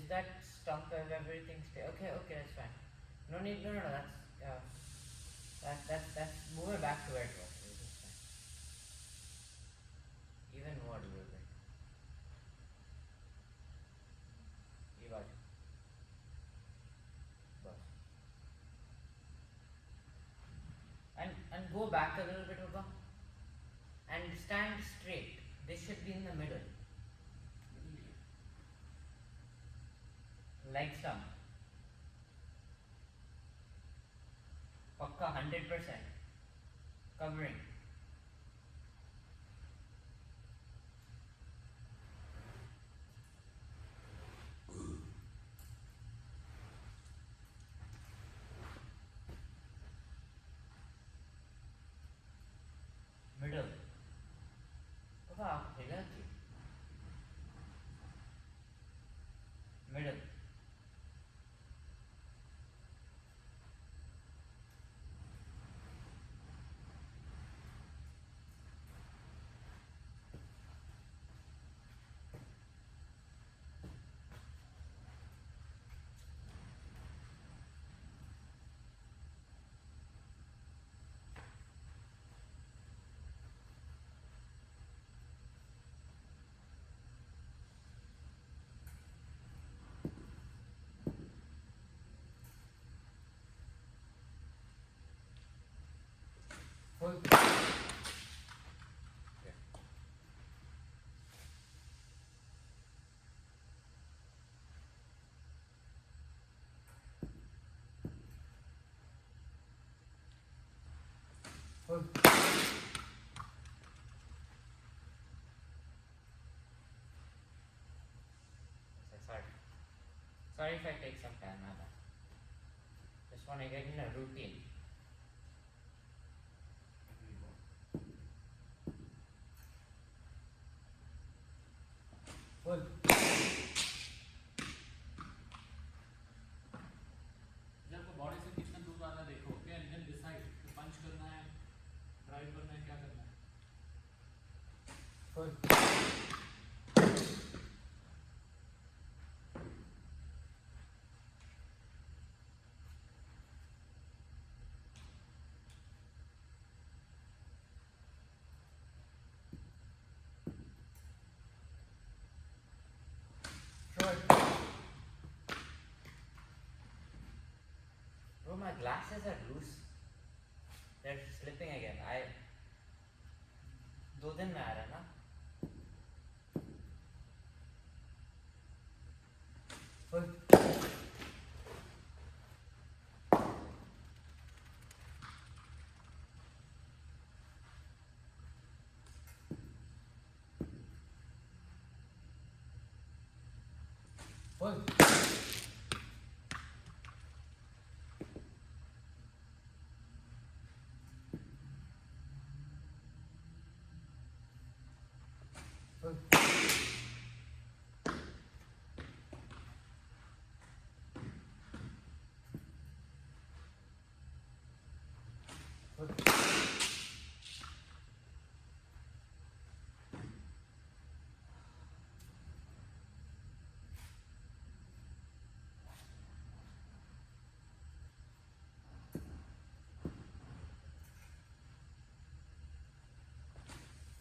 that stump of everything stay? Okay, that's fine. No need, no, that's move it back to where it was. It's fine. Even more a little bit. ये बाजू बस. And go back a little bit, Baba. And stand straight. This should be in the middle. Like some. Pakka 100%. Covering. Middle. Baba, आप हिला क्यों? Middle. Full. Okay. Full. Sorry if I take some time, Anna. Just want to get in a routine. Full. जब body से कितना दूर आना देखो, okay, and then decide कि पंच करना है, ड्राइव करना है, क्या करना है. Full. Short. Bro, my glasses are loose. They're slipping again. 2 दिन में आ रहा है ना. Full. Full. Full. Full.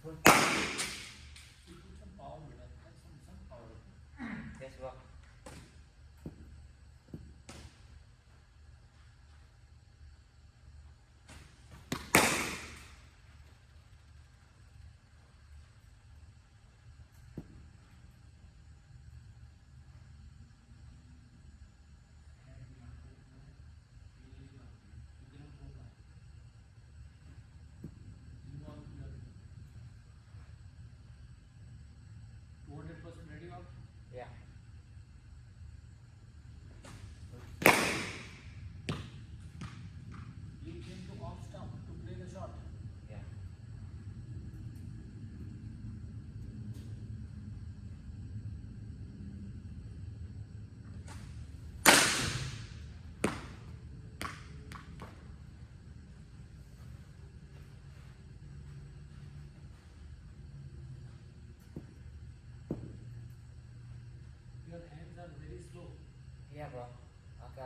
Full. You put some power, beta. Some power. Yes, bro.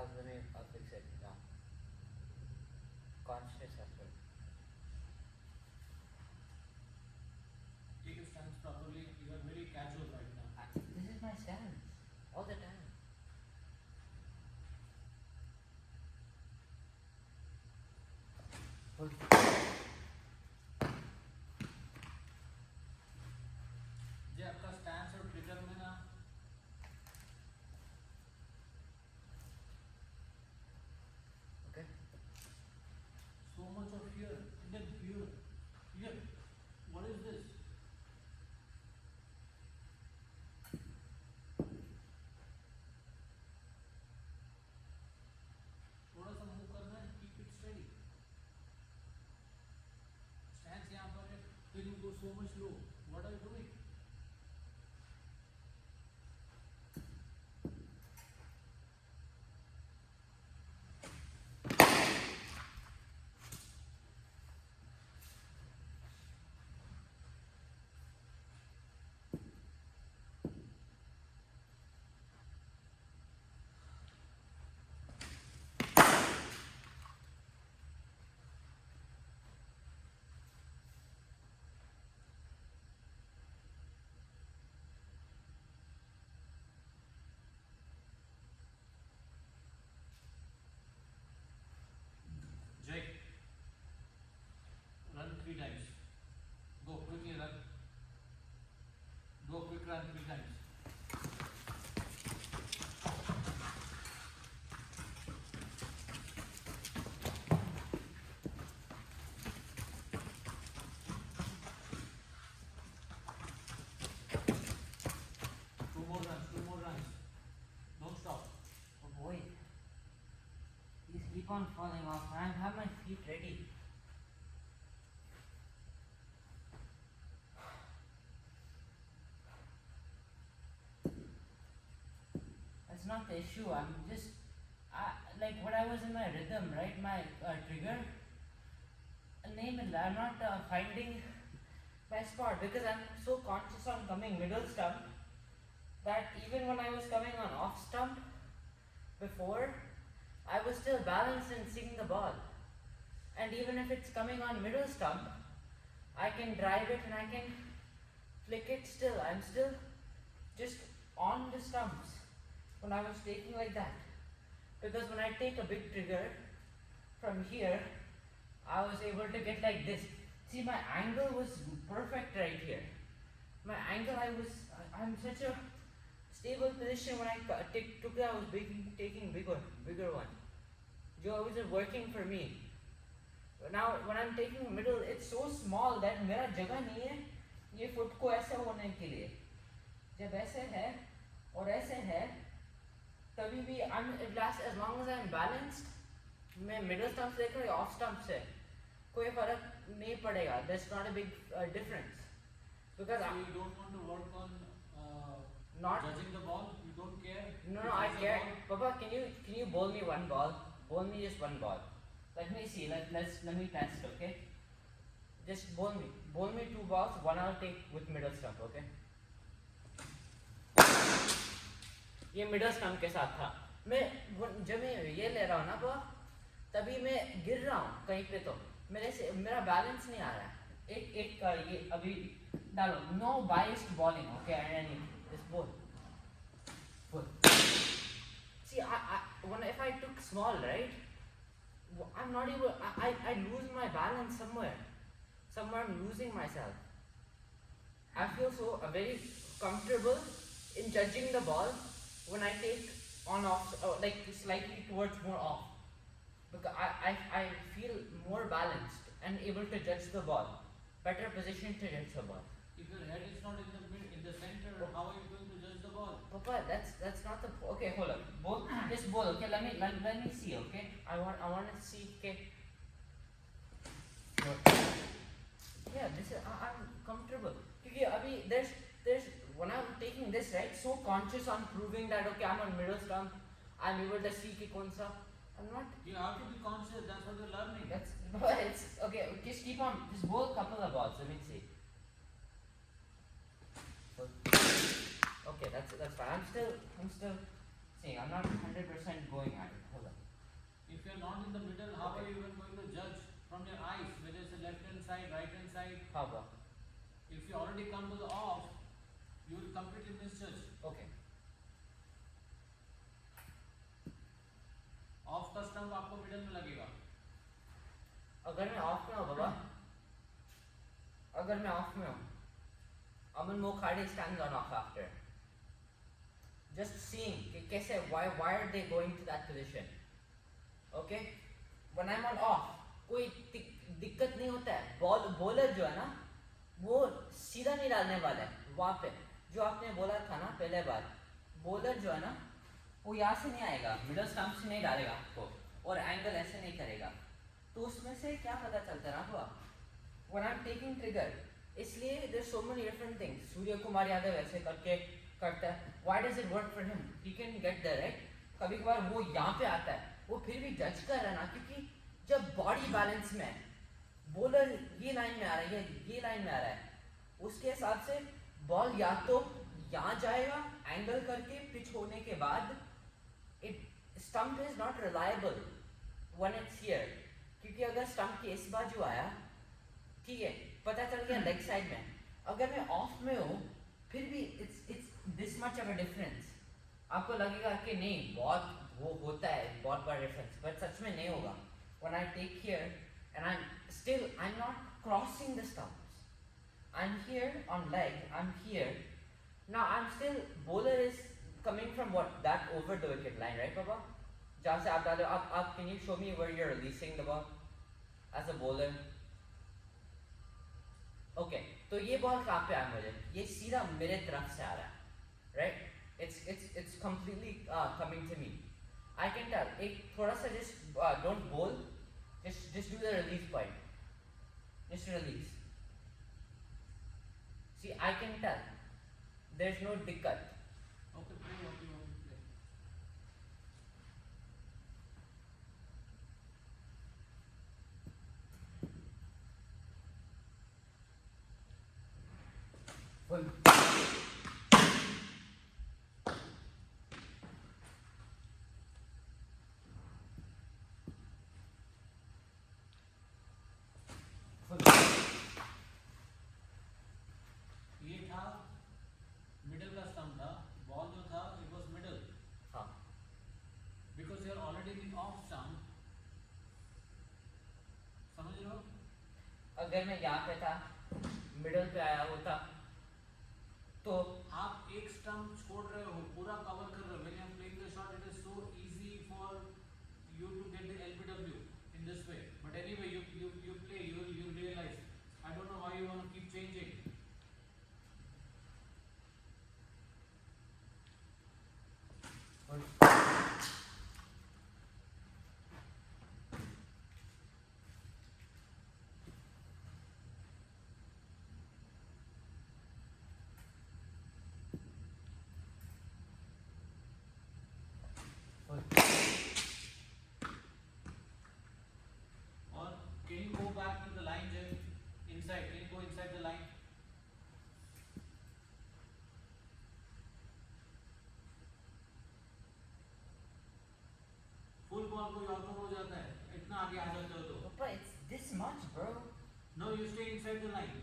I'll fix it now. Conscious effort. Take your stance properly. You are very casual right now. This is my stance all the time. Hold. जे आपका stance और trigger में ना Okay. so much of fear and then fear. What is this? थोड़ा सा move करना है, keep it steady. Stance यहाँ पर है, then you go so much low. What are you doing? Jay, run 3 times. Go quickly run. Go quick run 3 times. Two more runs. Don't stop. Oh boy. These keep on falling off. I have my feet ready. That's not the issue. I'm just, like when I was in my rhythm, right? My trigger. Name it. I'm not finding my spot because I'm so conscious on coming middle stump that even when I was coming on off stump before, I was still balanced and seeing the ball. And even if it's coming on middle stump, I can drive it and I can flick it still. I'm still just on the stumps when I was taking like that. Because when I take a big trigger from here, I was able to get like this. See, my angle was perfect right here. My angle, I'm such a stable position when I took that, I was taking bigger one. Joe was working for me. Now when I'm taking middle, it's so small that मेरा जगह नहीं है ये foot को ऐसे होने के लिए. जब ऐसे है और ऐसे है, तभी भी as long as I'm balanced, मैं middle stump से लेकर off stump से कोई फर्क नहीं पड़ेगा. There's not a big difference because So you don't want to work on not judging the ball? You don't care? no, to I judge the care. ball? Papa, can you bowl me one ball? Bowl me just one ball. Let me see. Let me test. Okay. Just bowl me 2 balls. One I'll take with middle stump. Okay. ये middle stump के साथ था. जब मैं ये ले रहा हूँ ना पापा, तभी मैं गिर रहा हूँ कहीं पे तो मेरा बैलेंस नहीं आ रहा है. एक ये अभी डालो. No biased bowling. Okay. And just bowl. See, if I took small, right, I'm not able. I lose my balance somewhere. Somewhere I'm losing myself. I feel so very comfortable in judging the ball when I take on off, like slightly towards more off, because I feel more balanced and able to judge the ball. Better position to judge the ball. If your head is not in the center, how are you going to judge the ball? Papa, that's not the okay. Hold on. Both just bowl. Okay, let me see. Okay, I want to see. Okay. Yeah, this is I'm comfortable. Because abhi there's when I'm taking this right, so conscious on proving that okay I'm on middle stump, I'm able to see कि कौन सा. I'm not. You have to be conscious. That's what you're learning. It's okay. Just keep on. Just bowl a couple of balls. Let me see. Okay, that's fine. I'm still seeing. I'm not 100% going at it. If you're not in the middle, how are you even going to judge from your eyes whether it's a left hand side, right hand side? How about? If you already come to the off, you will completely misjudge. Okay. Of का stump आपको middle में लगेगा. अगर मैं of में हूँ बाबा, अगर मैं ऑफ में हूँ, Aman Mokhade stands on off after. Just seeing कि कैसे why are they going to that position? Okay? When I'm on off, कोई दिक्कत नहीं होता है. बॉलर जो है ना, वो सीधा नहीं डालने वाला है. वहाँ पे जो आपने बोला था ना पहले बार, बॉलर जो है ना, वो यहाँ से नहीं आएगा, मिडल स्टंप से नहीं डालेगा आपको, और एंगल ऐसे नहीं करेगा. तो उसमें से क्या पता चलता है ना आपको? When I'm taking trigger, इसलिए there's so many different things. Surya Kumar Yadav ऐसे करके करता है. Why does it work for him? He can get there, right? कभी कभार वो यहाँ पे आता है, वो फिर भी जज कर रहा है ना, क्योंकि जब बॉडी बैलेंस में बॉलर ये लाइन में आ रहा है, ये लाइन में आ रहा है, उसके हिसाब से बॉल या तो यहाँ जाएगा एंगल करके पिच होने के बाद. Stump is not reliable when it's here, क्योंकि अगर स्टंप के इस बाजू आया, ठीक है, पता चल गया लेग साइड में. अगर मैं ऑफ में हूँ, फिर भी it's this much of a difference. आपको लगेगा कि नहीं बहुत वो होता है, बहुत बड़ा डिफरेंस, बट सच में नहीं होगा. When I take here and I am not crossing the stumps, I am here on leg, I am here. Now I am still, bowler is coming from what, that over the wicket line, right Papa? जहाँ से आप डालो, आप can you show me where you're releasing the ball as a bowler? Okay, तो ये ball कहाँ पे आया मुझे? ये सीधा मेरे तरफ से आ रहा है, right? It's completely coming to me. I can tell. एक थोड़ा सा just don't bowl, just do the release point, just release. See, I can tell. There's no दिक्कत. Okay, play what you want to play. Full. ये था middle का stump था, ball जो था इट वाज मिडल. हाँ. Because you are already in off stump. समझ रहे हो? अगर मैं यहाँ पे था, मिडल पे आया होता, तो आप एक स्टंप छोड़ रहे हो, पूरा कवर कर रहे हो. When you are playing the shot, it is so easy for you to get the LBW in this way. But anyway you play, you realize. I don't know why you want to keep changing. और can you go back to the line, Jay? Inside, can you go inside the line? Full ball कोई और को हो जाता है, इतना आगे आ जाते हो तो. Papa, it's this much, bro. No, you stay inside the line.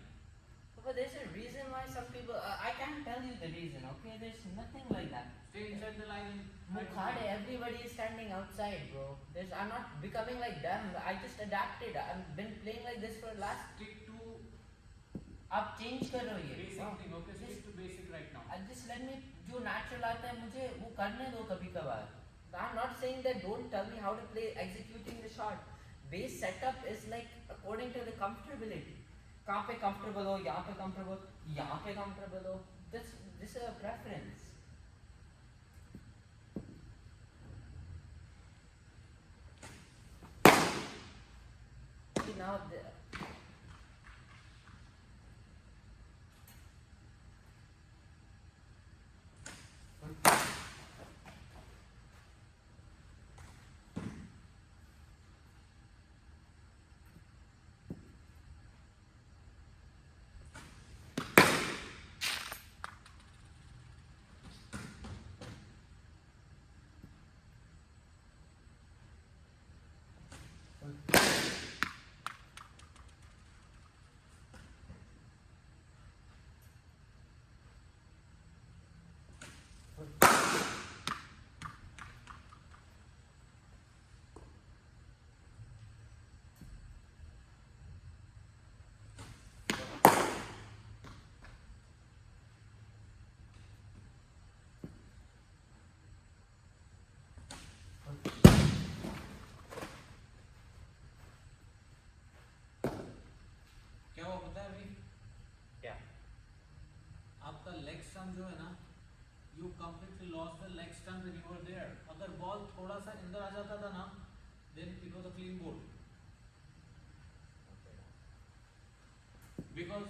Papa, there's a reason why some people. I can't tell you the reason. Okay, there's nothing like that. Stay inside the line. Mukhade, everybody is standing outside, bro. I'm not becoming like them. I just adapted. I've been playing like this for last. Stick to आप change कर रहे हो ये. basic thing. Okay, stick to basic right now. Just let me, जो natural आता है मुझे वो करने दो कभी कभार. I'm not saying that don't tell me how to play executing the shot. Base setup is like according to the comfortability. कहाँ पे comfortable हो, यहाँ पे comfortable हो. This is a preference. See now stump जो है ना, you completely lost the leg stump when you were there. अगर बॉल थोड़ा सा अंदर आ जाता था ना, then it was a clean ball. Because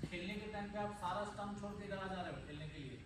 खेलने के टाइम पे आप सारा स्टंप छोड़ के इधर आ जा रहे हो खेलने के लिए.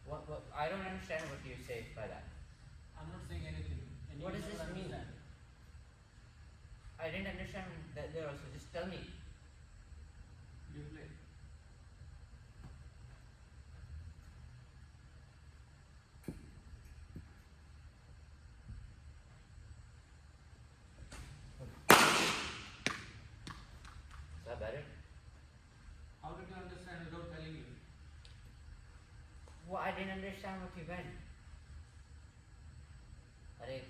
What? I don't understand what you say by that. I'm not saying anything. And What you does never this mean? understand. I didn't understand that there also. Just tell me. You play. Is that better? How did you understand without telling you? Well, I didn't understand what you meant. Arey,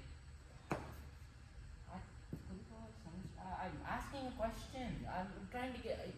I'm asking a question. I'm trying to get. Like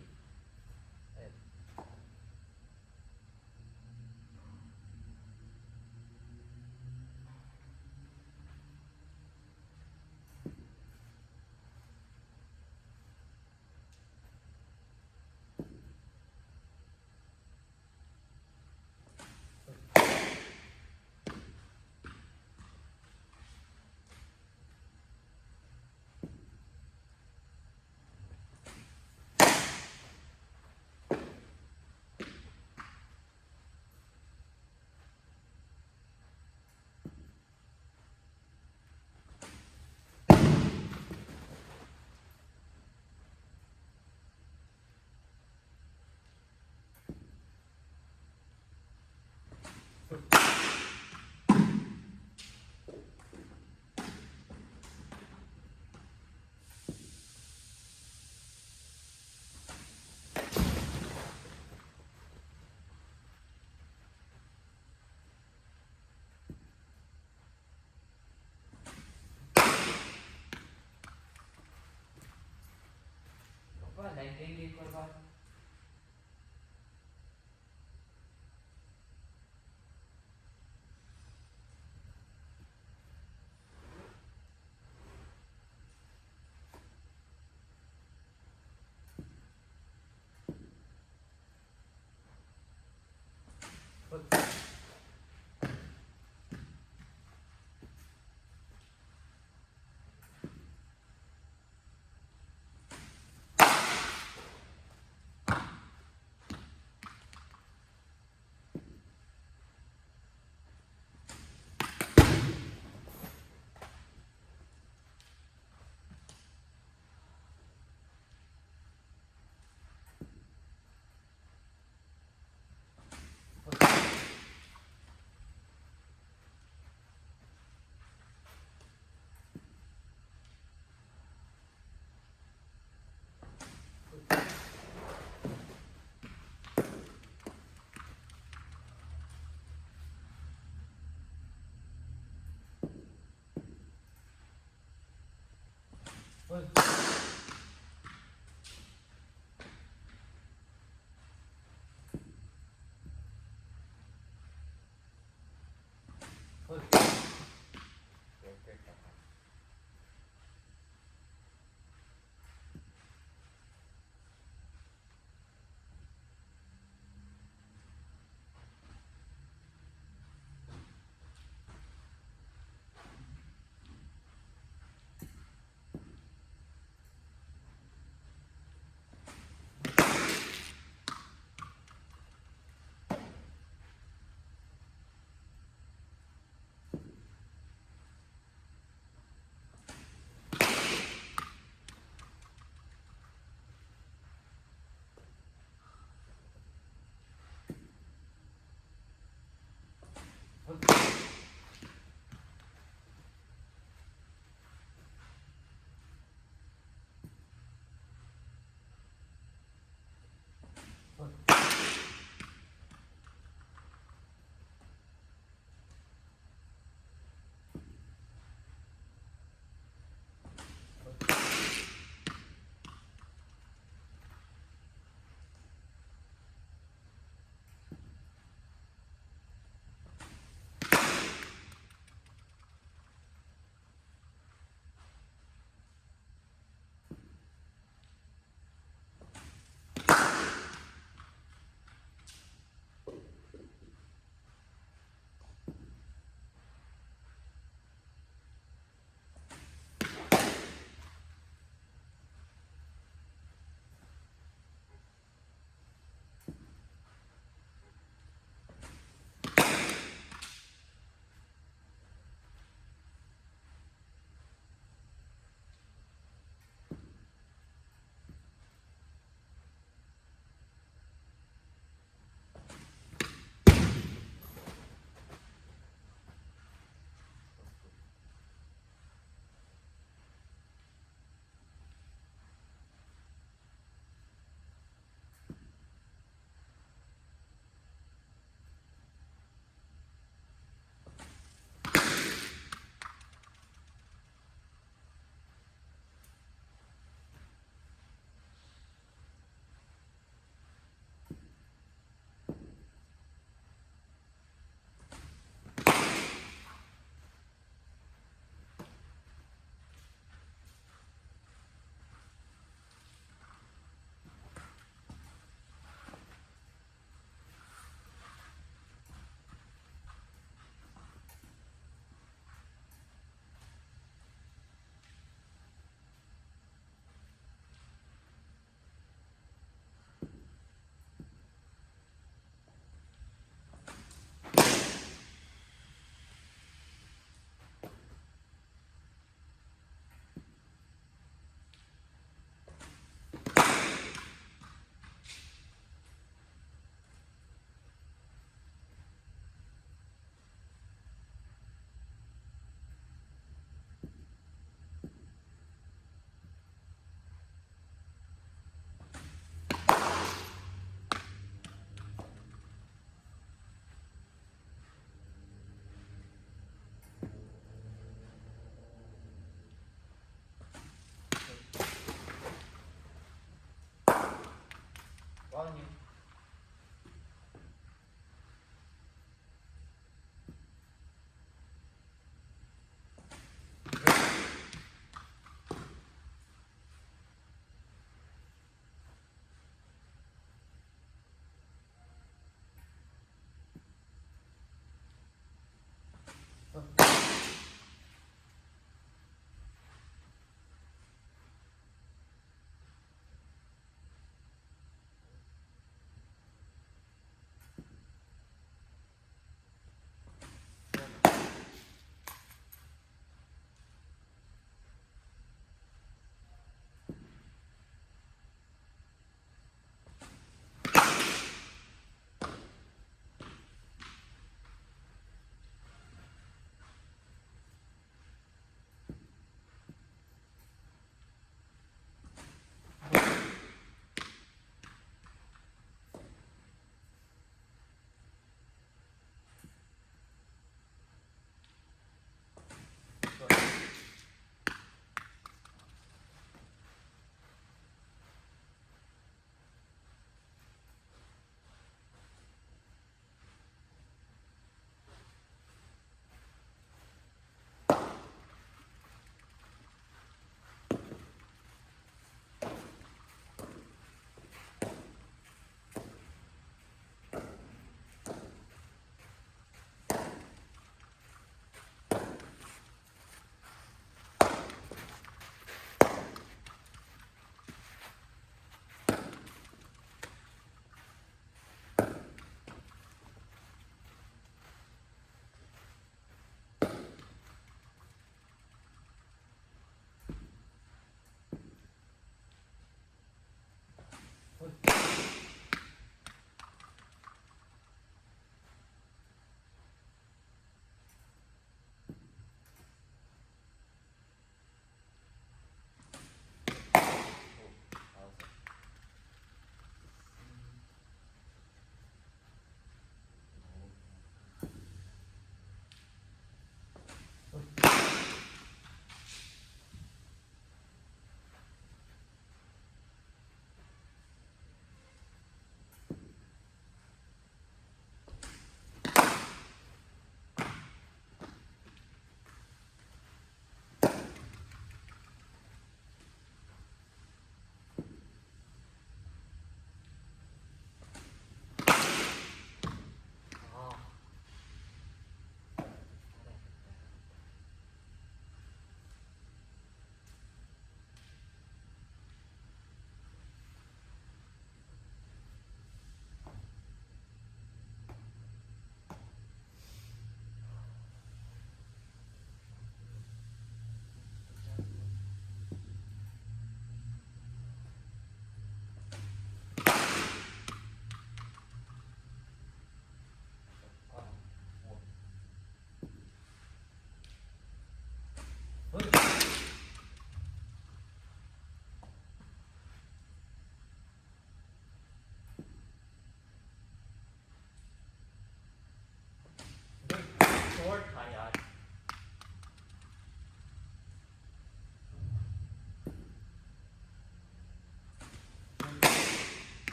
देंगे एक और बार.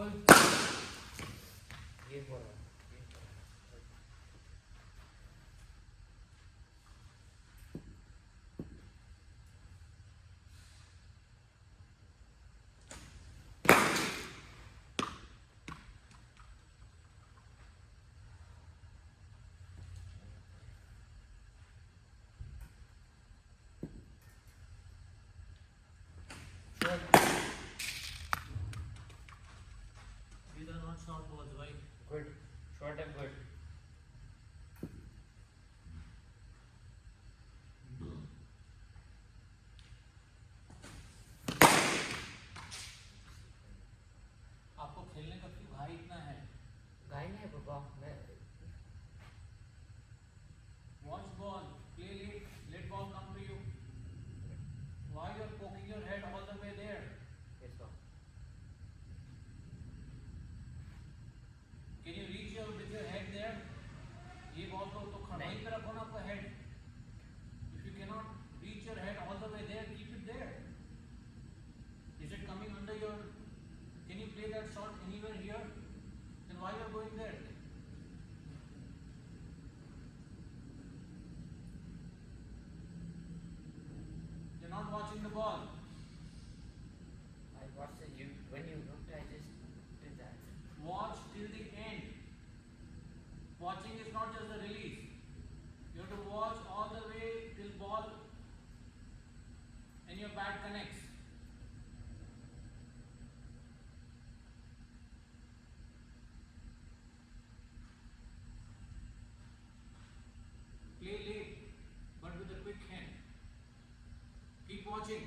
Full. ये बोल रहा These are not short balls, right? good. Short and good. आपको खेलने का क्यों भाई इतना है? गाय नहीं है पापा मैं Watch ball, play late, let ball come to you. Why you are poking your head all the way there? कैसा Can you reach your with your head there? ये बॉल तो खड़ा ही पे रखो ना आपका head. If you cannot reach your head all the way there, keep it there. Is it coming under your? Can you play that shot anywhere here? Then why you are going there? You're not watching the ball. I watched it. You when you looked I just did that. Watch till the end. Watching is not just the release. You have to watch all the way till ball and your bat connects. Play late, but with a quick hand. Keep watching.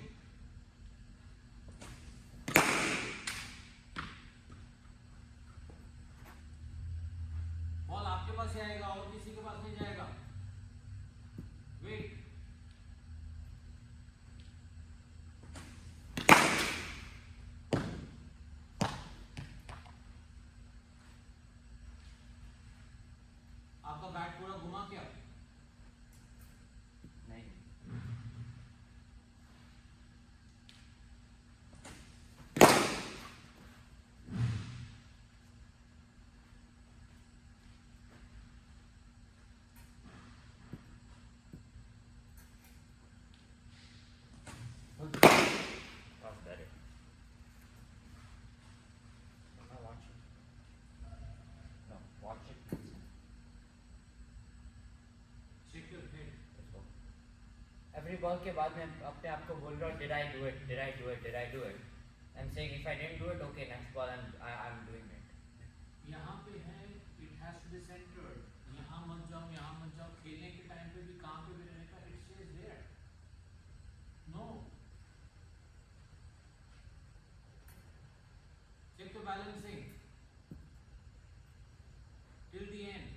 Ball आपके पास ही आएगा और किसी के पास नहीं जाएगा. Wait. आपका bat पूरा घुमा क्या? नहीं That's better. I'm not watching. No, watch it. Check your head. Let's go. Every ball के बाद मैं अपने आप को बोल रहा हूँ did I do it? Did I do it? Did I do it? I'm saying if I didn't do it, okay, next ball I'm doing it. यहाँ पे है, it has to be centered. यहाँ मत जाओ, यहाँ मत जाओ. खेलने के टाइम पे भी कहाँ पे भी रहने का, it stays there. No. Check the balancing till the end.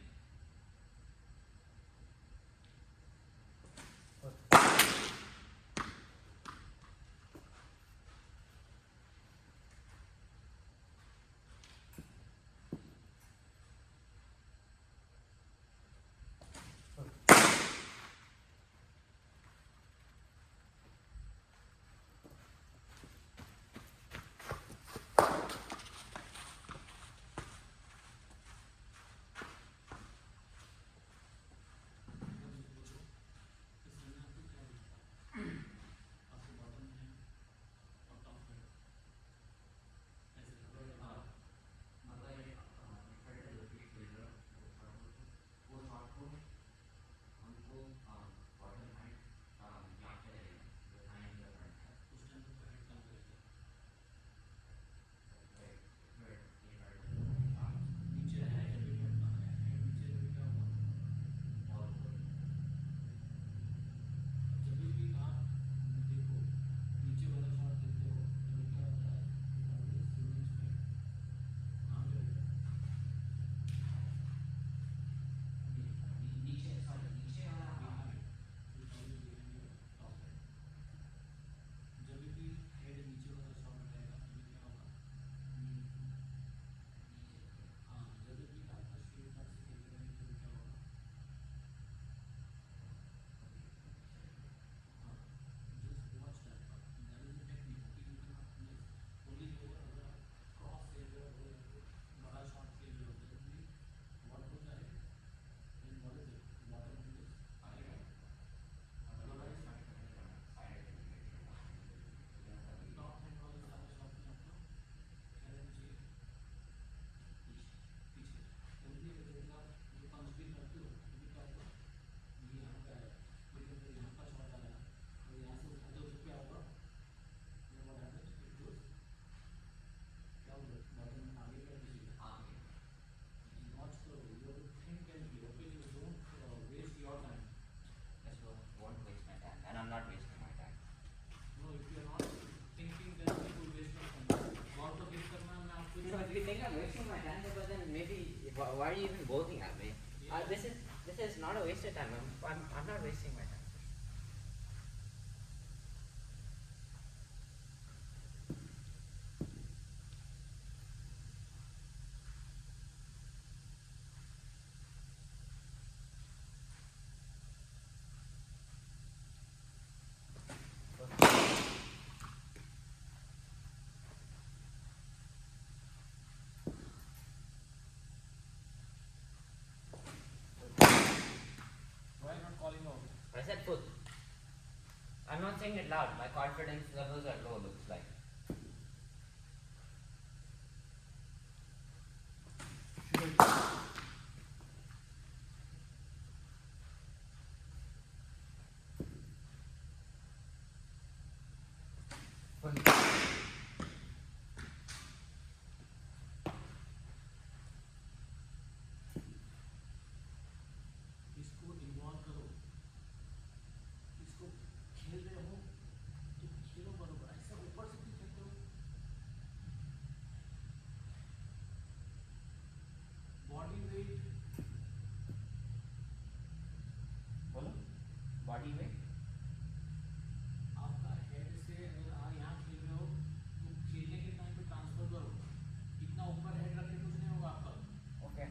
why are you even bowling at me? Yeah. This is not a wasted time. I'm not wasting my time. Why not calling out? I said full. I'm not saying it loud. My confidence levels are low. Looks like. Full. इसको involve करो, इसको खेल रहे हो तो खेलो बरोबर, ऐसा ऊपर से क्यों खेलते हो? बॉडी वेट, बोलो. Body weight. आपका हेड से अगर आप यहाँ खेल रहे हो तो खेलने के टाइम पे ट्रांसफर करो, इतना ऊपर हेड रख के कुछ नहीं होगा आपका. Okay.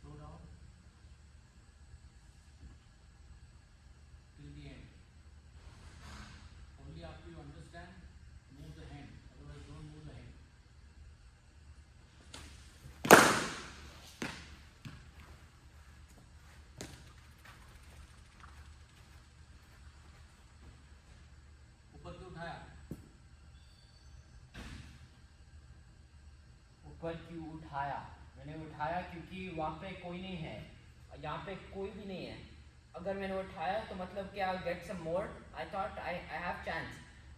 Slow down till the end. Only after you understand, move the hand. Otherwise, don't move the hand. ऊपर क्यों उठाया? ऊपर क्यों उठाया? मैंने उठाया क्योंकि वहाँ पे कोई नहीं है. यहाँ पे कोई भी नहीं है. अगर मैंने उठाया तो मतलब कि I'll get some more. I thought I have chance.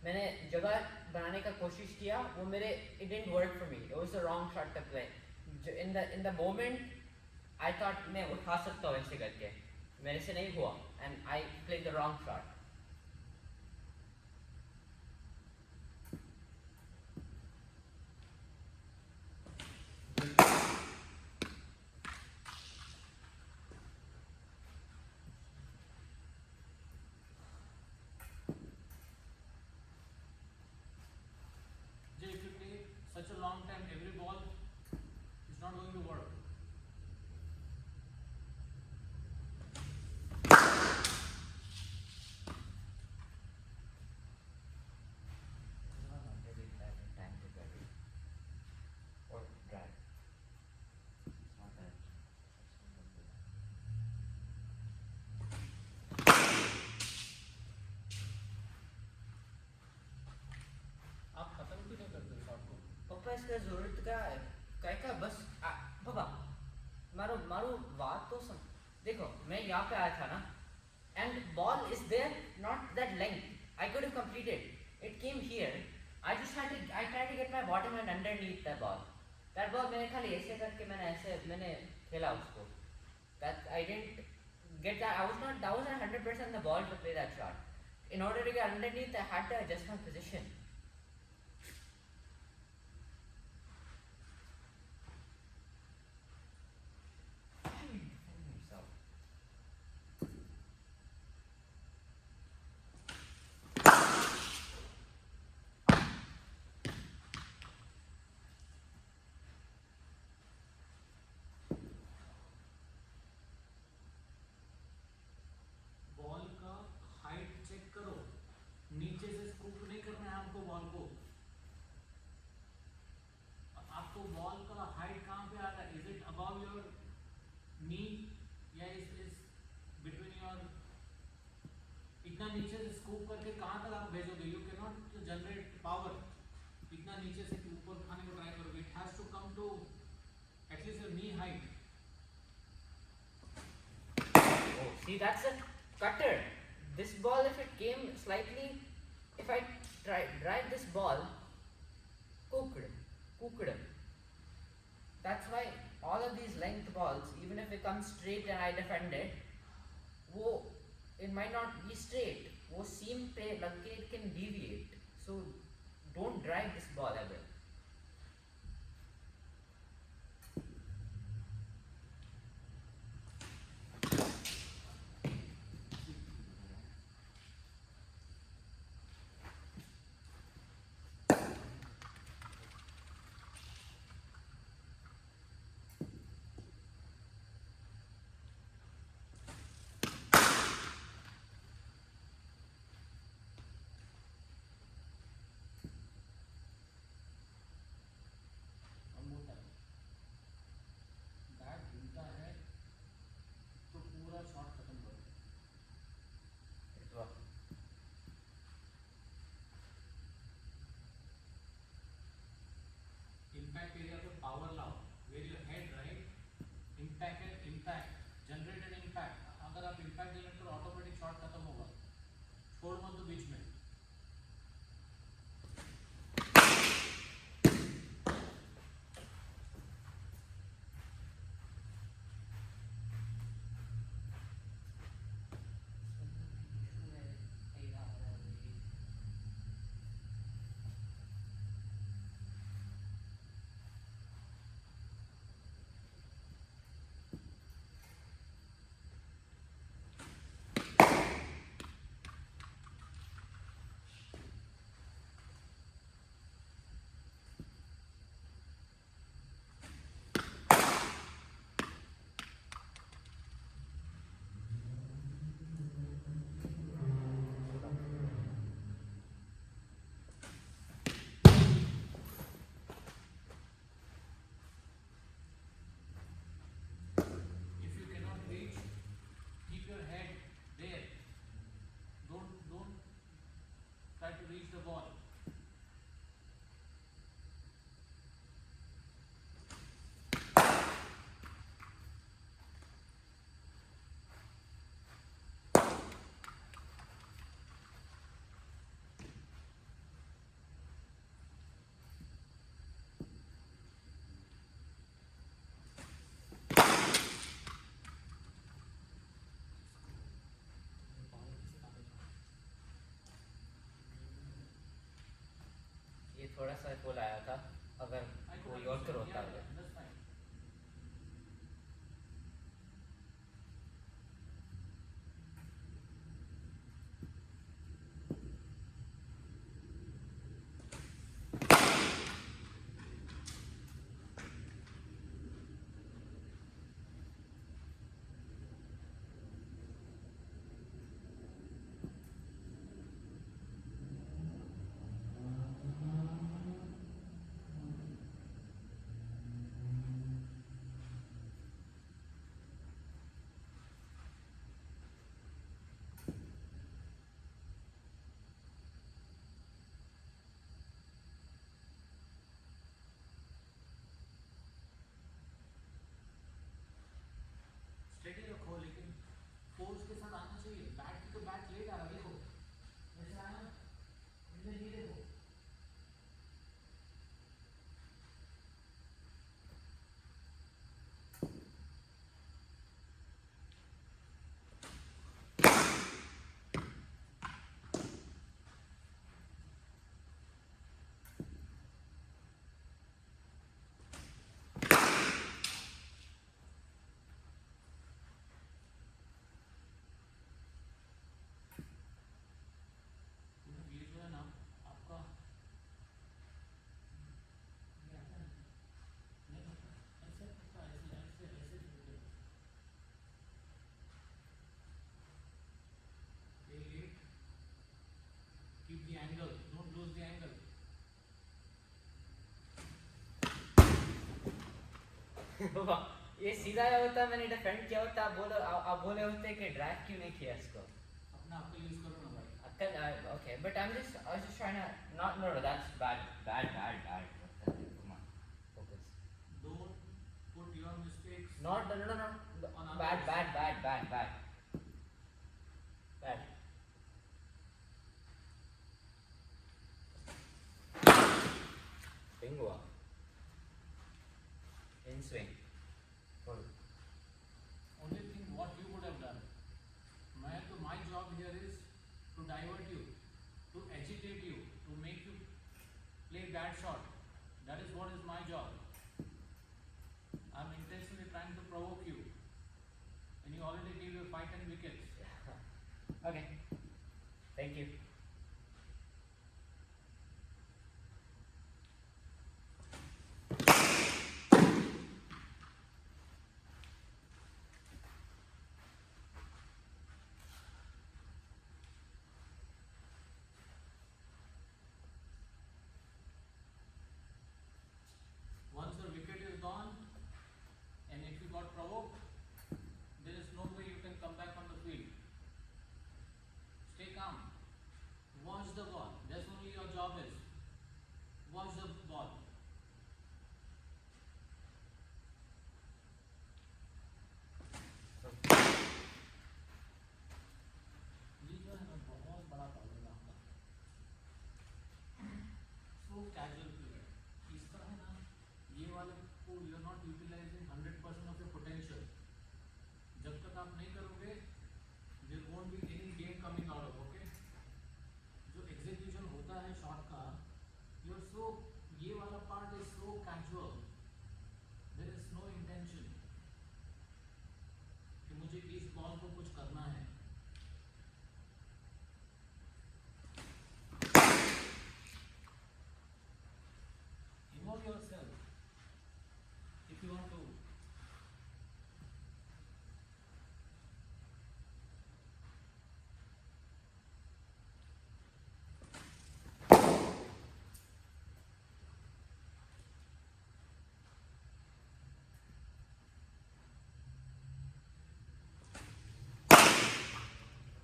मैंने जगह बनाने का कोशिश किया, वो मेरे it didn't work for me. It was the wrong shot to play. In the moment I thought मैं उठा सकता हूँ ऐसे करके, मेरे से नहीं हुआ and I played the wrong shot. Jay, if you play such a long time, every ball is not going to work. Time to get it. Or drive. It's not that. आप खत्म क्यों नहीं करते शॉट को? पप्पा इसका जरूरत क्या है? काय का बस पापा मारो मारो बात तो सुन. देखो मैं यहाँ पे आया था ना, and ball is there, not that length. I could have completed. It came here. I tried to get my bottom hand underneath that ball. That ball मैंने खाली ऐसे करके मैंने खेला उसको. That I didn't get that. That wasn't 100% the ball to play that shot. In order to get underneath, I had to adjust my position. Ball का height check करो, नीचे से स्कूप नहीं करना है हमको. करके कहाँ तक आप भेजोगे? You cannot generate power. इतना नीचे से ऊपर खाने को ट्राई करोगे. It has to come to at least your knee height. Oh, see, that's a cutter. This ball, if it came slightly, if I drive this ball, cooked. That's why all of these length balls, even if it comes straight and I defend it, it might not be straight. वो seam पे लग के it can deviate. So don't drive this ball ever. That घूमता है तो पूरा shot खत्म करो. It's what? Impact area पे power लाओ. Where your head right? Impact. Generated impact. अगर आप impact देंगे तो automatic shot खत्म होगा. छोड़ मत दो बीच में. If you cannot reach, keep your head there. Don't try to reach the ball. ये थोड़ा सा पुल आया था. अगर I could कोई और understand. होता Yeah, है. that's fine. स्टेडी रखो लेकिन फोर्स के साथ आना चाहिए. बैट की तो बैट लेट आ रहा देखो. ऐसे आया इधर ये देखो. ये जो है ना आपका ये आता है नहीं होता. ऐसे होता है. ऐसे play late. Keep the angle. Don't lose the angle. वाह, ये सीधा आया होता, मैंने डिफेंड किया होता. आप बोले होते कि ड्राइव क्यों नहीं किया इसको. अपना आप यूज करो ना भाई. Okay, but I was just trying to, not, no, no, that's bad, bad, bad, bad. What the hell? Come on, focus. Don't put your mistakes Not, no, no, no, no. on others. Bad, bad, bad, bad, bad. Bad. Swing walk. In swing. Full. Only thing what you would have done. My job here is to divert you, to agitate you, to make you play bad shot. That is what is my job. I'm intentionally trying to provoke you. And you already gave your 5-10 wickets. Okay. Thank you. Once your wicket is gone, and if you got provoked, there is no way you can come back on the field. Stay calm. Watch the ball. That's only your job is. Watch the ball. ये जो है ना बहुत बड़ा problem है आपका. So casual player. इसका है ना ये वाले को you are not utilizing 100% of your potential. जब तक आप नहीं करोगे, there won't be any game coming out of. Okay? जो execution होता है shot का, you are so ये वाला part is so casual. There is no intention कि मुझे इस बॉल को कुछ करना है. Involve yourself if you want to.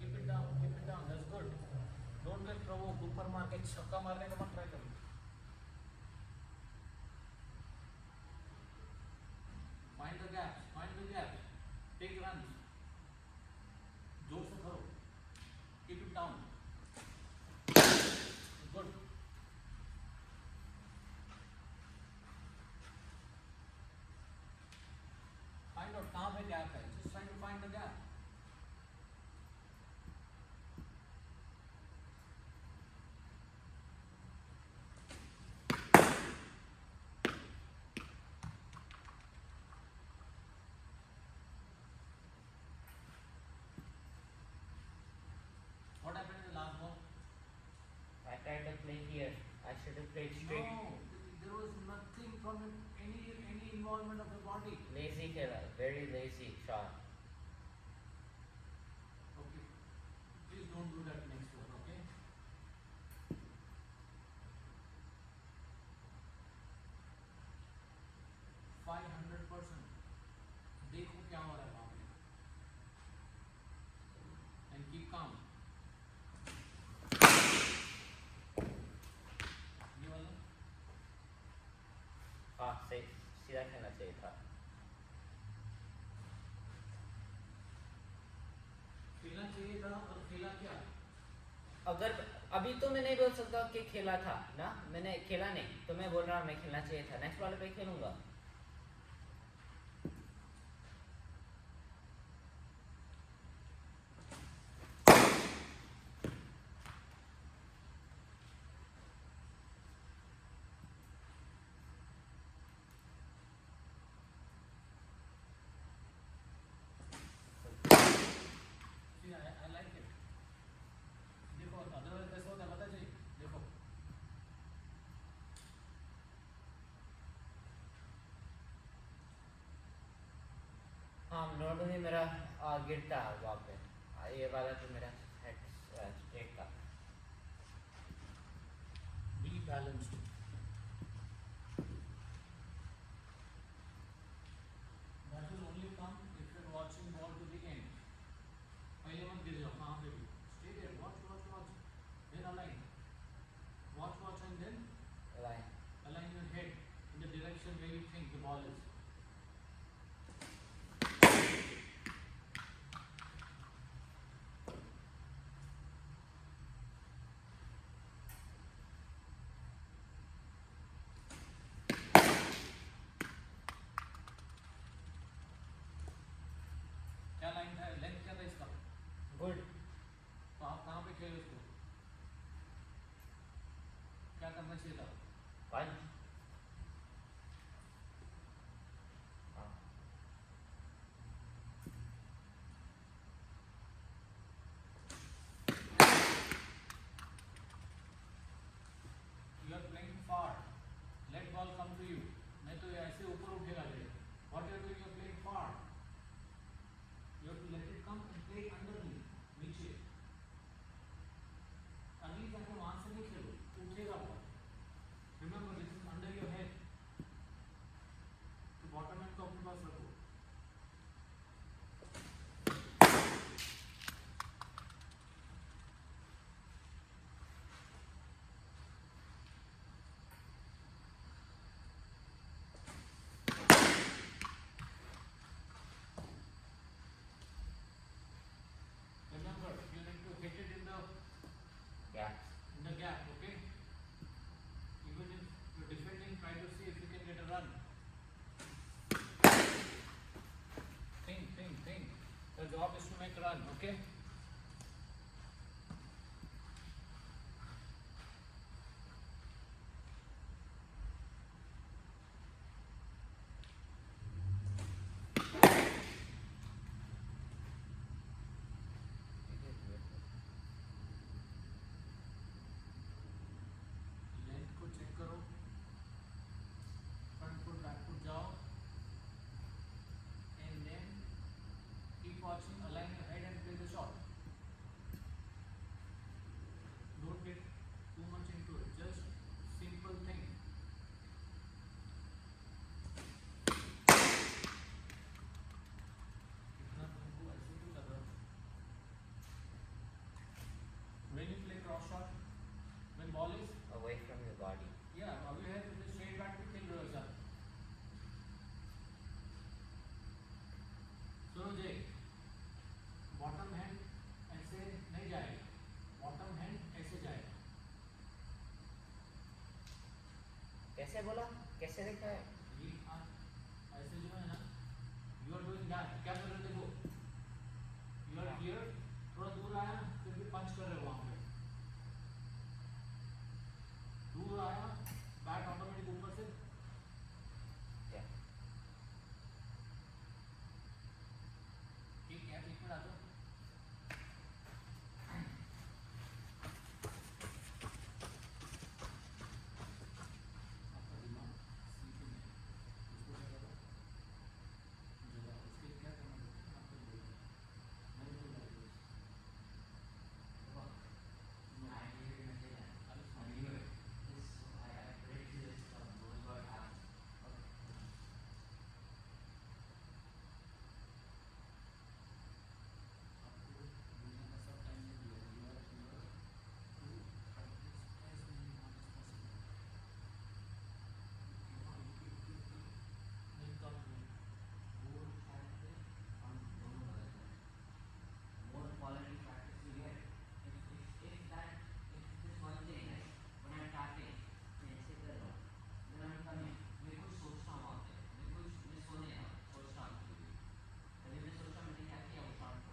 Keep it down, keep it down. That's good. Don't get provoked. ऊपर मार के छक्का मारने का मत try करो. Find the gaps. Find the gaps. Take runs. जोर से करो. Keep it down. Good. Find out कहाँ पे gap है. Just try to find the gap. What happened in the last ball? I tried to play here. I should have played straight. No, there was nothing from any involvement of the body. Lazy killer. Very lazy shot. Okay. Please don't do that next one, okay? $500%. देखो क्या हो रहा है वहाँ पे. And keep calm. ये वाला हाँ, सही सीधा खेलना चाहिए था. खेलना चाहिए था और खेला क्या? अगर अभी तो मैं नहीं बोल सकता कि खेला था ना, मैंने खेला नहीं, तो मैं बोल रहा हूँ मैं खेलना चाहिए था. नेक्स्ट वाले पे खेलूंगा. See, I like it. देखो otherwise कैसे होता है पता चाहिए. देखो हाँ, नॉर्मली मेरा गिरता है वहाँ पे. ये वाला तो मेरा हेड स्ट्रेट था. be balanced. That will only come if you are watching ball to the end. पहले मत गिर जाओ कहाँ पे भी. Stay there. Watch. ball is. क्या लाइन था, लेंथ क्या था इसका? Good. तो आप कहाँ पे खेले उसको? क्या करना चाहिए था? Punch. You are playing far. Let ball come to you. नहीं तो ये ऐसे ऊपर उठेगा ये. What you are doing? You are playing far. You have to let it come and play underneath, नीचे. अगली जाके वहाँ से नहीं खेलो, उठेगा ball. Remember, this is under your head. तो bottom hand को अपने पास रखो. Remember, you need to hit it in Yeah. the gap, okay? Even if you're defending, try to see if you can get a run. Think. The job is to make run, okay? Length को check करो. Front foot back foot जाओ. And then keep watching, align your head and play the shot. Don't get too much into it. Just simple thing. इतना तुमको ऐसे क्यों लग रहा है? When you play cross shot, when ball is Away from your body. yeah, अब ये है तो straight back पे खेल रहे हो सर. सुनो जय, bottom hand ऐसे नहीं जाएगा. Bottom hand ऐसे जाएगा. कैसे बोला? कैसे देखा है? ये ऐसे जो है ना, you are doing that. क्या कर रहे हो देखो? You are here, थोड़ा दूर आया, फिर भी पंच कर रहे हो वहाँ पे. दूर आया, बैट ऑटोमेटिक ऊपर से. Yeah. एक मिनट आ जाओ. आपका दिमाग सीखने में उसको क्या करो, जगह उसके क्या करना है आपको बोलना है. नहीं तो like this. More quality practice you get. If this one thing, right? When I'm tapping, मैं ऐसे कर रहा हूँ. Then I'm coming. मैं कुछ सोचता हूँ वहाँ पे. मैं सोने आ सोचता हूँ. कभी मैं सोचता हूँ मैंने क्या किया वो शॉट को.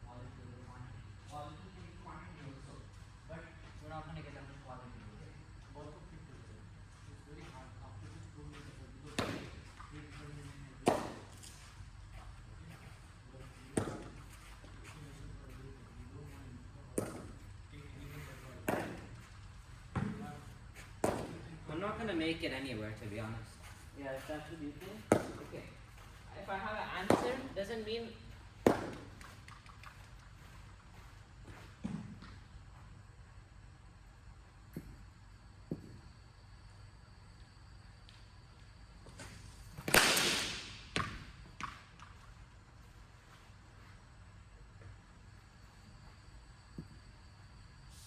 Quality over quantity. Quality takes quantity also. But we're not going to get that much quality. Okay? बहुत तो फिट हो जाए. It's very hard. आपको कुछ prove नहीं कर सकते. because great training and everything. But you have explanation for everything. You don't want to take anyone's advice. You have everything. I'm not going to make it anywhere, to be honest. Yeah, if that's what you think, okay. If I have an answer, doesn't mean.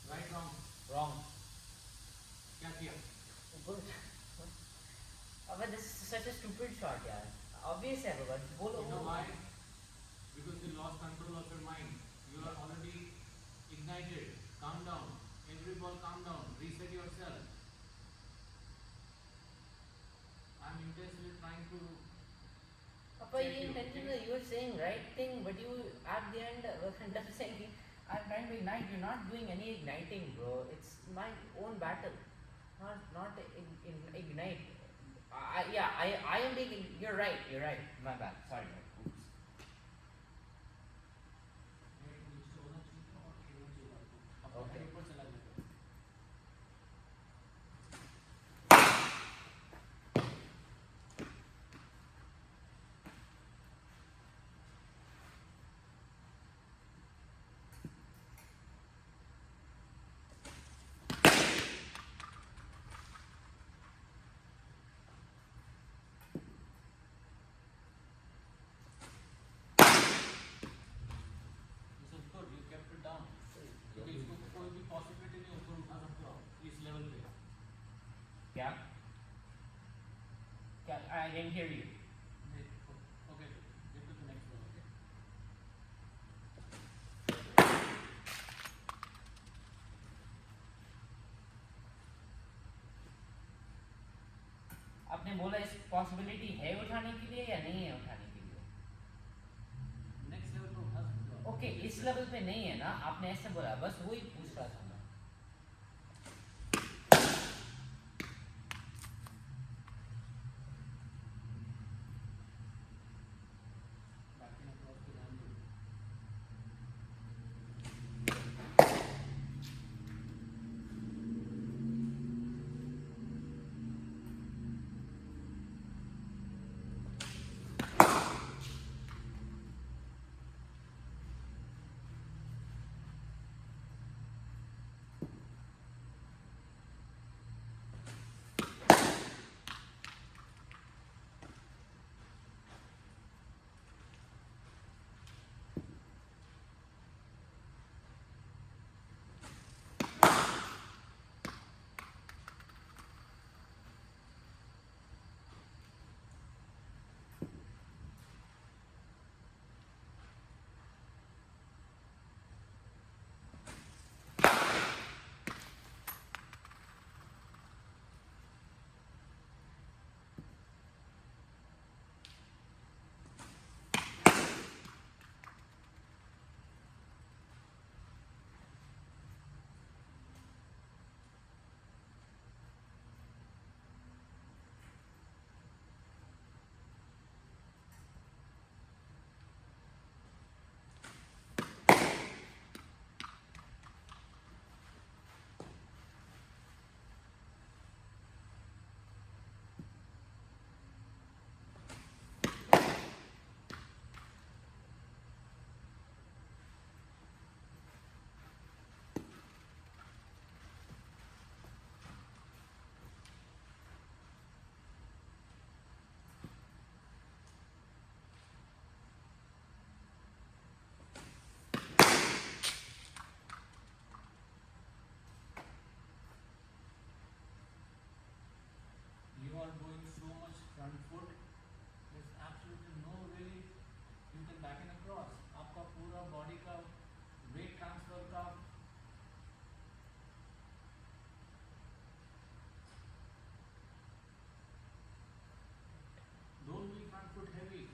Right, wrong. Wrong. क्या किया? Good. But this is such a stupid shot, यार. Obvious है बाबा. बोलो. You know why? Because you lost control of your mind. You are already ignited. Calm down. Every ball, calm down. Reset yourself. I'm intensely trying to. Papa, you were saying right thing, but you at the end end up saying I'm trying to ignite. You're not doing any igniting, bro. It's my own battle, not ignite. I am being. You're right. You're right. My bad. Sorry. Oops. Okay. This is good. You kept it down. क्योंकि इसको कोई भी possibility नहीं ऊपर उठा सकता इस level पे. क्या? क्या? I didn't hear you. Okay. Get to the next one. Okay. आपने बोला इस पॉसिबिलिटी है उठाने के लिए या नहीं है उठाने के लिए? Next level पे उठा सकते हो. ओके, इस लेवल पे नहीं है ना, आपने ऐसे बोला, बस वही पूछ रहा था मैं. Backing across पे ध्यान दो. You are doing so much front foot. There's absolutely no way you can back in across. आपका पूरा body का weight transfer का don't be front foot heavy.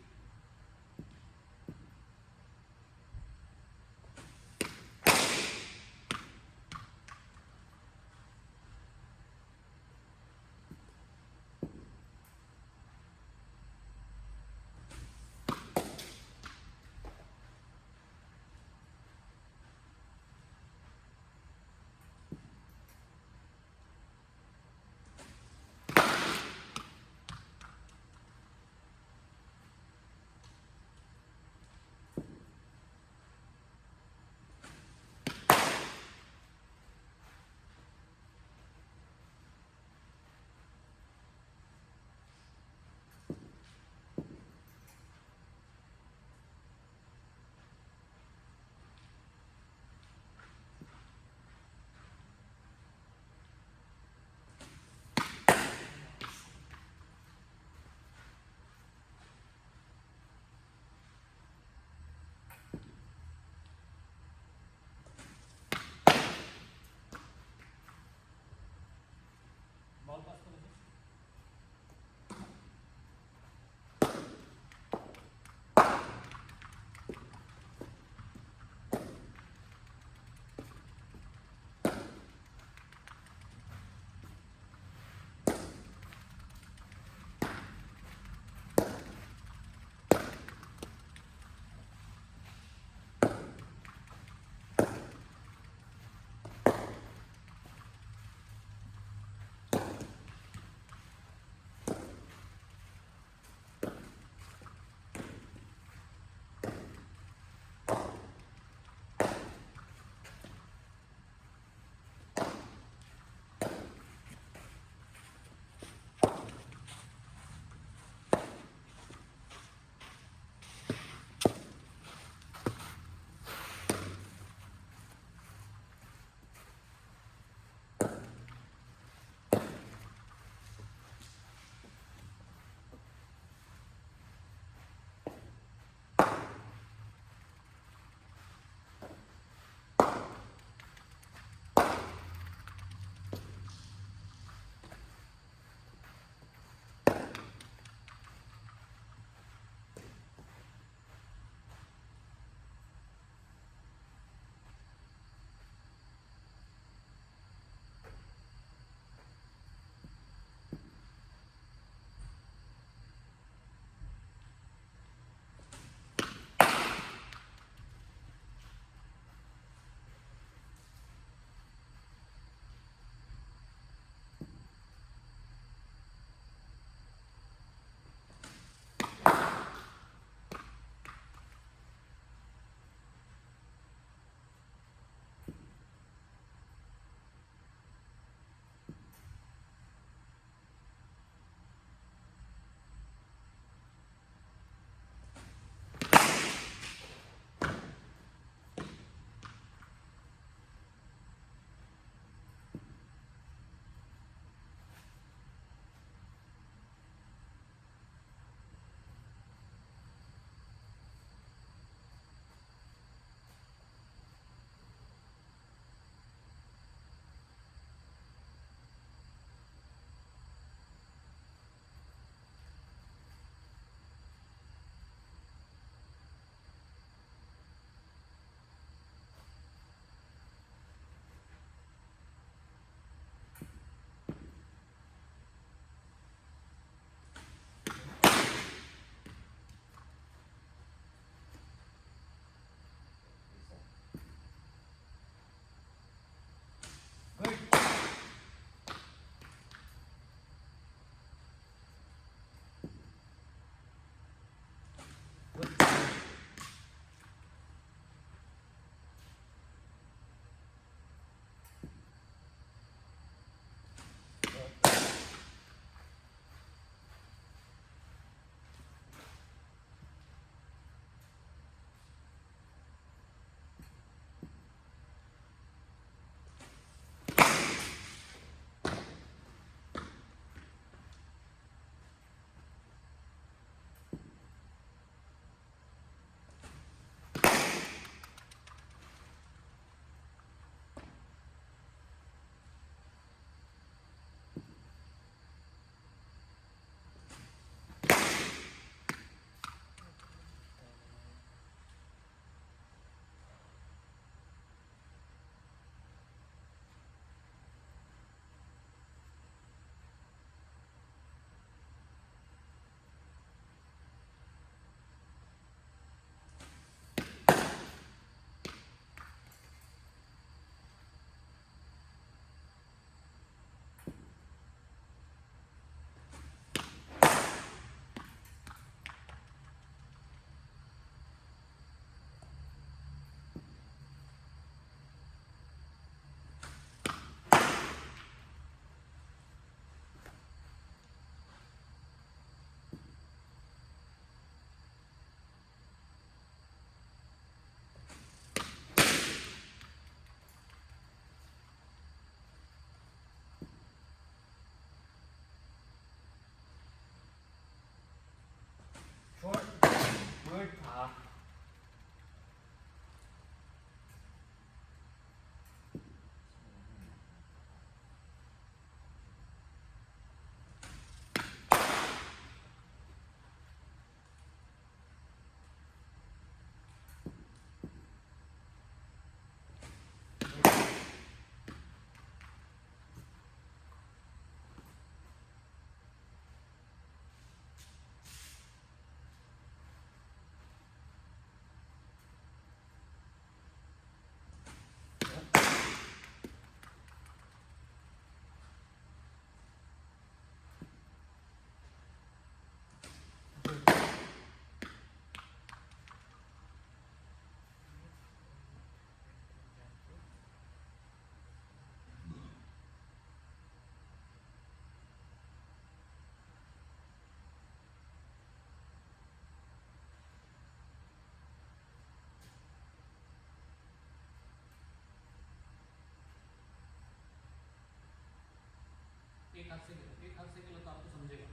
एक हाथ से खेलो, एक हाथ से खेलो तो आपको समझेगा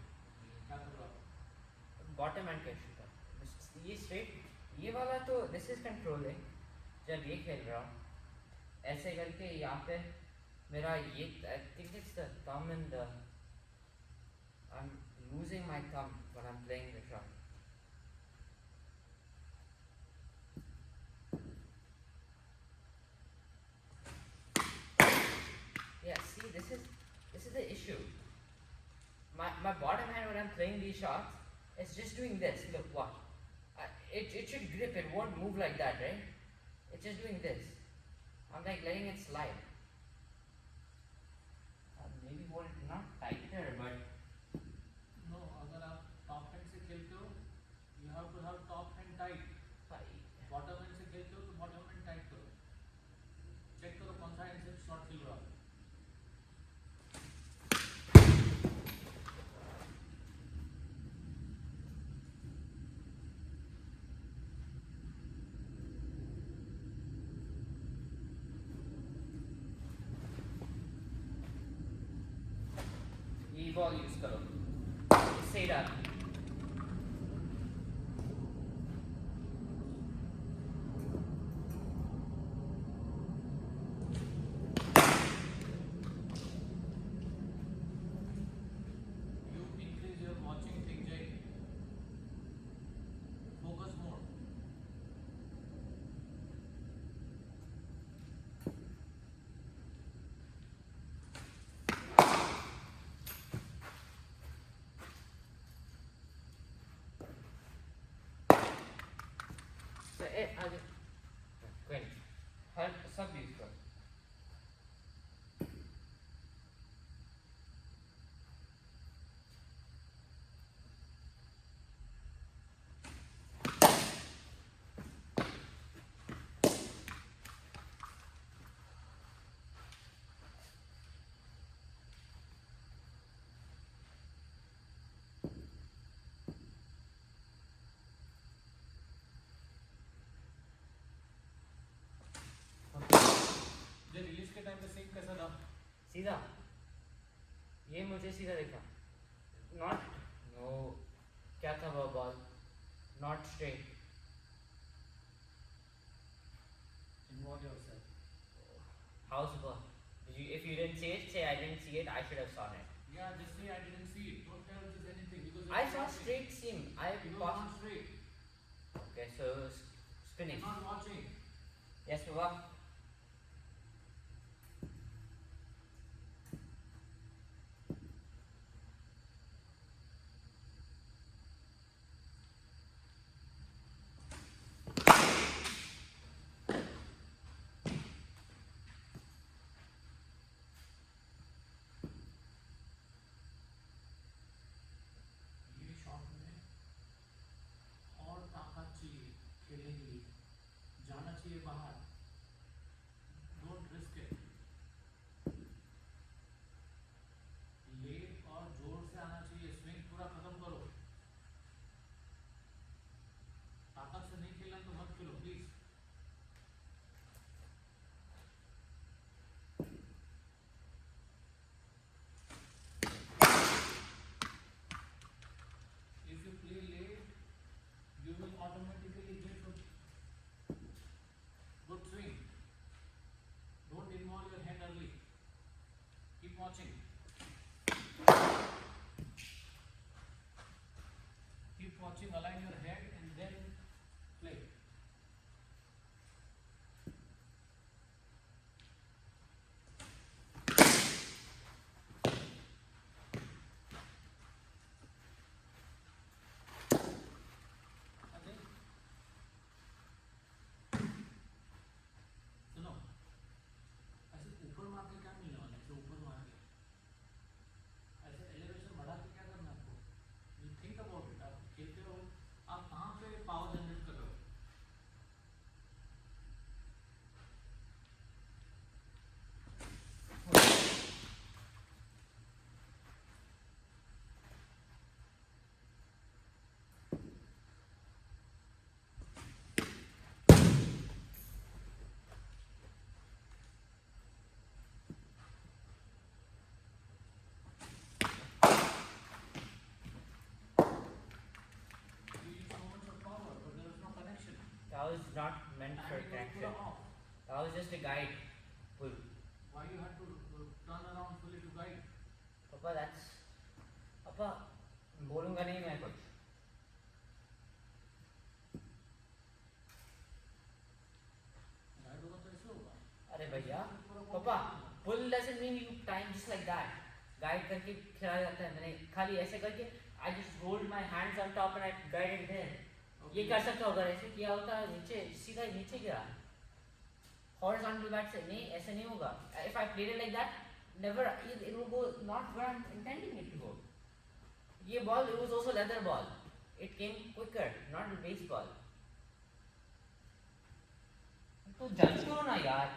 क्या कर रहे हो आप। बॉटम हैंड कैसे शूट ये स्ट्रेट, ये वाला तो दिस इज कंट्रोलिंग। जब ये खेल रहा हूँ ऐसे करके यहाँ पे मेरा ये I think it's the thumb and the I am losing my thumb when I am playing the shot. Yeah, see, this is the issue. My bottom hand when I'm playing these shots, it's just doing this. Look, watch. It should grip. It won't move like that, right? It's just doing this. I'm like letting it slide. Maybe hold it not tighter, but no, अगर आप top hand से खेलते हो you have to have top hand tight, bottom hand से खेलते हो तो bottom hand tight करो। चेक करो कौन सा हैंड से शॉट खेल रहा हो। ये बॉल यूज करो इससे ही डाल। You increase your watching दिख जाएगी, फोकस मोड। So आगे कोई हर सब यूज करो। जो रिलीज के टाइम पे स्विंग कैसा था? सीधा, ये मुझे सीधा दिखा। नॉट नो क्या था वो ball, not straight. Involve yourself. How's the ball? If you didn't see it, say I didn't see it. I should have seen it. Yeah, just say I didn't see it. Don't tell us anything because I saw straight seam. It was not straight. Okay, so spinning. You're not watching. Yes, Baba. ये shot में और ताकत चाहिए खेलने के लिए, जाना चाहिए बाहर। Don't risk it. लेट और जोर से आना चाहिए, स्विंग पूरा खत्म करो। ताकत से नहीं खेलना तो मत खेलो please. If you play late, you will automatically get a good swing. Don't involve your hand early. Keep watching. Keep watching, align your head and then play. Okay? सुनो, ऐसे ऊपर मार के क्या मिलने वाला है? ऐसे ऊपर मार के, ऐसे एलिवेशन बढ़ा के क्या करना है आपको? You think about it. आप खेलते रहो, was not meant for And it was traction. pura off. That was just a guide. Pull. Why you had to turn around fully to guide? Papa, that's. Papa, बोलूँगा नहीं मैं कुछ. Guide होगा तो ऐसे होगा. अरे भैया, पूरा पापा, होगा. pull doesn't mean you time just like that. Guide करके खिला जाता है. मैंने खाली ऐसे करके I just rolled my hands on top and I guided there. ये कर सकते हो अगर ऐसे किया होता नीचे सीधा नीचे गिरा. Horizontal bat से नहीं ऐसे नहीं होगा. If I played it like that, never it will go not where I'm intending it to go. ये ball it was also leather ball. It came quicker, not a baseball. तो जज करो ना यार.